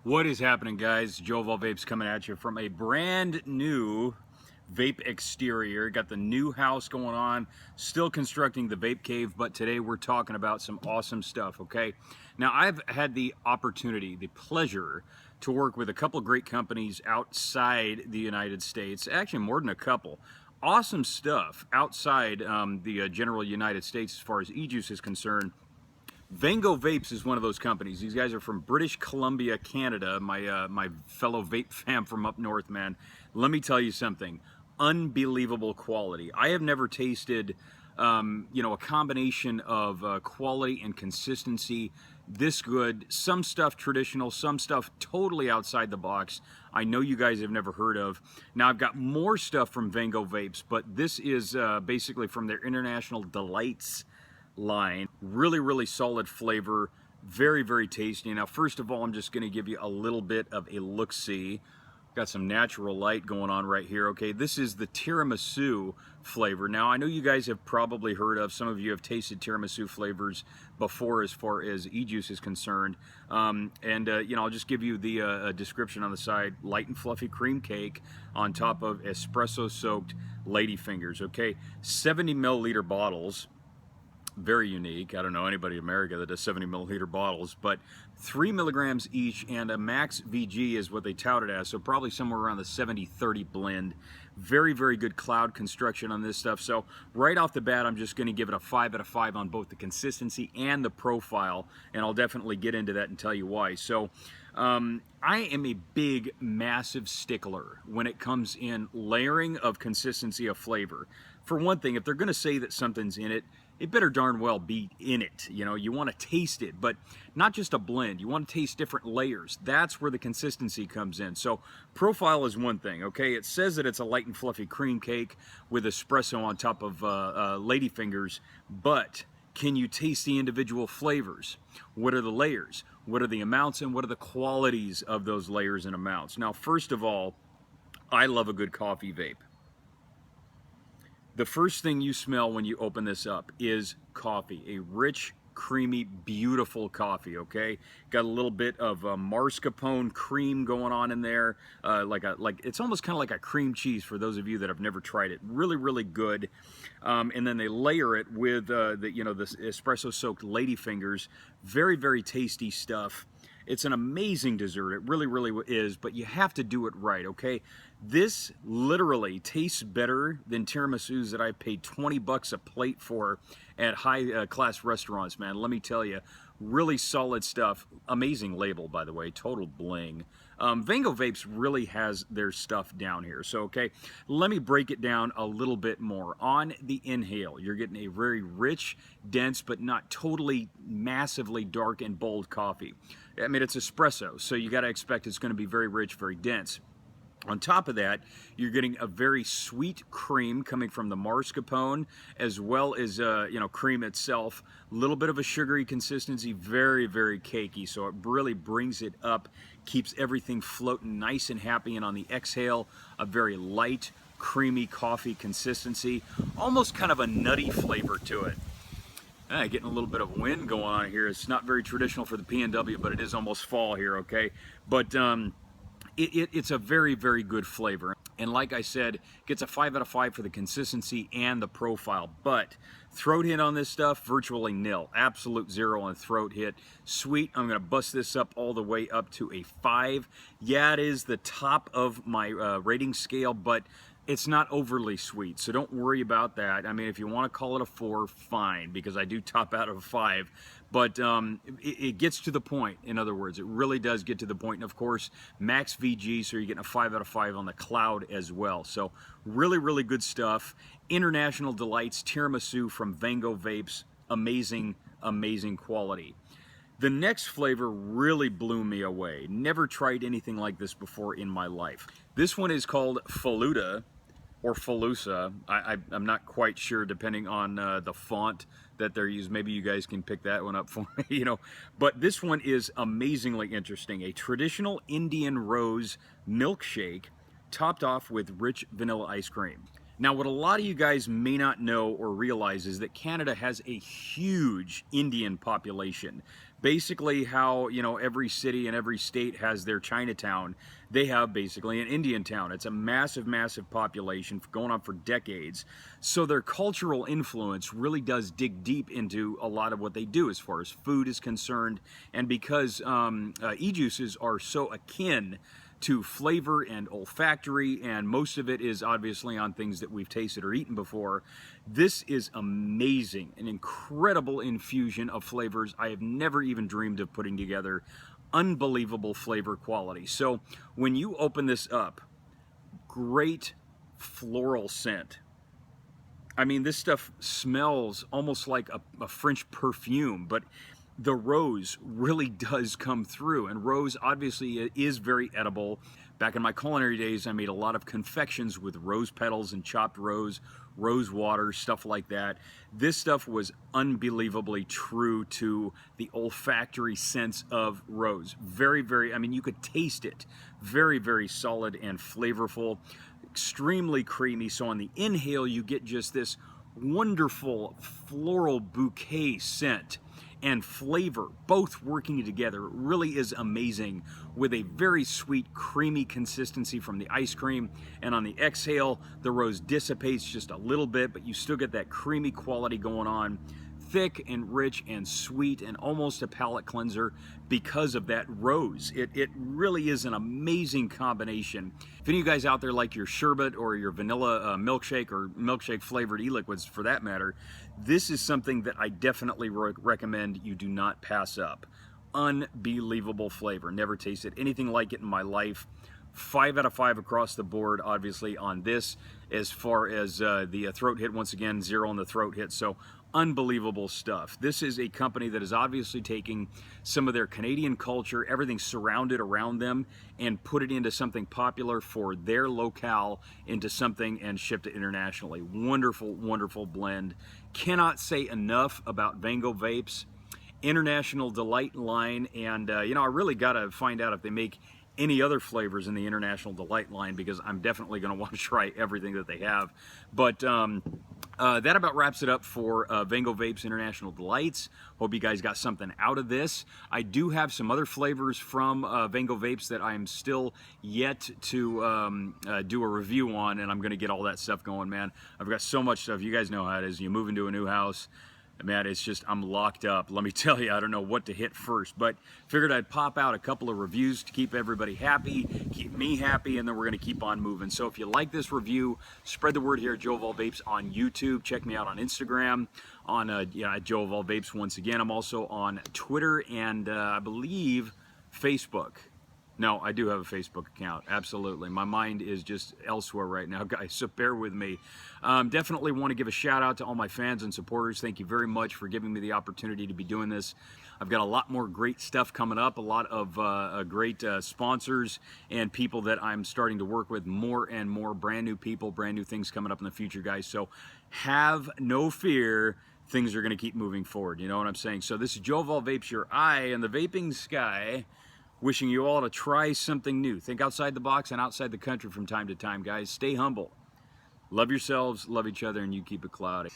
What is happening, guys? Vango Vapes coming at you from a brand new vape exterior. Got the new house going on, still constructing the vape cave, but today we're talking about some awesome stuff, okay? Now, I've had the opportunity, the pleasure to work with a couple great companies outside the United States, actually more than a couple. Awesome stuff outside the general United States as far as e-juice is concerned. Vango Vapes is one of those companies. These guys are from British Columbia, Canada. My fellow vape fam from up north, man. Let me tell you something. Unbelievable quality. I have never tasted, a combination of quality and consistency this good. Some stuff traditional, some stuff totally outside the box. I know you guys have never heard of. Now I've got more stuff from Vango Vapes, but this is basically from their International Delights line. Really solid flavor, very tasty. Now first of all, I'm just going to give you a little bit of a look-see. Got some natural light going on right here. Okay, this is the Tiramisu flavor. Now I know you guys have probably heard of, some of you have tasted Tiramisu flavors before as far as e-juice is concerned. I'll just give you the description on the side. Light and fluffy cream cake on top of espresso soaked ladyfingers. Okay, 70 milliliter bottles. Very unique. I don't know anybody in America that does 70 milliliter bottles, but 3 milligrams each, and a max VG is what they tout it as, so probably somewhere around the 70-30 blend. Very good cloud construction on this stuff. So right off the bat, I'm just going to give it a 5 out of 5 on both the consistency and the profile, and I'll definitely get into that and tell you why. So I am a big, massive stickler when it comes in layering of consistency of flavor. For one thing, if they're going to say that something's in it, it better darn well be in it. You know, you want to taste it, but not just a blend. You want to taste different layers. That's where the consistency comes in. So profile is one thing, okay? It says that it's a light and fluffy cream cake with espresso on top of ladyfingers, but can you taste the individual flavors? What are the layers? What are the amounts, and what are the qualities of those layers and amounts? Now, first of all, I love a good coffee vape. The first thing you smell when you open this up is coffee, a rich, creamy, beautiful coffee, okay? Got a little bit of mascarpone cream going on in there, it's almost kind of like a cream cheese for those of you that have never tried it. Really good. And then they layer it with this espresso soaked ladyfingers. Very tasty stuff. It's an amazing dessert. It really is, but you have to do it right, okay? This literally tastes better than tiramisus that I paid 20 bucks a plate for at high class restaurants, man. Let me tell you, really solid stuff. Amazing label, by the way, total bling. Vango Vapes really has their stuff down here. So, okay, let me break it down a little bit more. On the inhale, you're getting a very rich, dense, but not totally massively dark and bold coffee. I mean, it's espresso, so you got to expect it's going to be very rich, very dense. On top of that, you're getting a very sweet cream coming from the mascarpone, as well as cream itself. A little bit of a sugary consistency, very cakey, so it really brings it up, keeps everything floating nice and happy. And on the exhale, a very light, creamy coffee consistency, almost kind of a nutty flavor to it. Getting a little bit of wind going on here. It's not very traditional for the PNW, but it is almost fall here, okay? But it's a very good flavor. And like I said, gets a 5 out of 5 for the consistency and the profile. But throat hit on this stuff, virtually nil. Absolute 0 on throat hit. Sweet, I'm going to bust this up all the way up to a 5. Yeah, it is the top of my rating scale, but it's not overly sweet, so don't worry about that. I mean, if you want to call it a 4, fine, because I do top out of a 5. But it gets to the point. In other words, it really does get to the point. And of course, max VG, so you're getting a 5 out of 5 on the cloud as well. So really good stuff. International Delights Tiramisu from Vango Vapes. Amazing quality. The next flavor really blew me away. Never tried anything like this before in my life. This one is called Falooda, or Falooda. I'm not quite sure, depending on the font that they're using. Maybe you guys can pick that one up for me, But this one is amazingly interesting. A traditional Indian rose milkshake topped off with rich vanilla ice cream. Now, what a lot of you guys may not know or realize is that Canada has a huge Indian population. basically how, you know, every city and every state has their Chinatown. They have basically an Indian town. It's a massive, massive population going on for decades. So their cultural influence really does dig deep into a lot of what they do as far as food is concerned. And because e-juices are so akin to flavor and olfactory, and most of it is obviously on things that we've tasted or eaten before. This is amazing, an incredible infusion of flavors I have never even dreamed of putting together. Unbelievable flavor quality. So when you open this up, great floral scent. I mean, this stuff smells almost like a French perfume, but the rose really does come through, and rose obviously is very edible. Back in my culinary days, I made a lot of confections with rose petals and chopped rose water, stuff like that. This stuff was unbelievably true to the olfactory sense of rose. Very, very, I mean, you could taste it. Very, very solid and flavorful, extremely creamy. So on the inhale, you get just this wonderful floral bouquet scent and flavor, both working together. It really is amazing, with a very sweet, creamy consistency from the ice cream. And on the exhale, the rose dissipates just a little bit, but you still get that creamy quality going on. Thick and rich and sweet, and almost a palate cleanser because of that rose. It really is an amazing combination. If any of you guys out there like your sherbet or your vanilla milkshake, or milkshake flavored e-liquids for that matter, this is something that I definitely recommend you do not pass up. Unbelievable flavor. Never tasted anything like it in my life. 5 out of 5 across the board, obviously, on this. As far as the throat hit, once again, 0 on the throat hit. So unbelievable stuff. This is a company that is obviously taking some of their Canadian culture, everything surrounded around them, and put it into something popular for their locale, into something, and shipped it internationally. Wonderful, wonderful blend. Cannot say enough about Vango Vapes. International Delight line, and you know, I really got to find out if they make any other flavors in the International Delight line, because I'm definitely going to want to try everything that they have. But that about wraps it up for Vango Vapes International Delights. Hope you guys got something out of this. I do have some other flavors from Vango Vapes that I'm still yet to do a review on, and I'm going to get all that stuff going, man. I've got so much stuff. You guys know how it is. You move into a new house, man, it's just, I'm locked up. Let me tell you, I don't know what to hit first, but figured I'd pop out a couple of reviews to keep everybody happy, keep me happy, and then we're going to keep on moving. So if you like this review, spread the word here at Joe of All Vapes on YouTube. Check me out on Instagram, on at Joe of All Vapes once again. I'm also on Twitter and I believe Facebook. No, I do have a Facebook account, absolutely. My mind is just elsewhere right now, guys, so bear with me. Definitely want to give a shout out to all my fans and supporters. Thank you very much for giving me the opportunity to be doing this. I've got a lot more great stuff coming up, a lot of great sponsors and people that I'm starting to work with, more and more brand new people, brand new things coming up in the future, guys. So have no fear. Things are going to keep moving forward, you know what I'm saying? So this is Joe of All Vapes, your eye in the vaping sky. Wishing you all to try something new. Think outside the box and outside the country from time to time, guys. Stay humble. Love yourselves, love each other, and you keep it cloudy.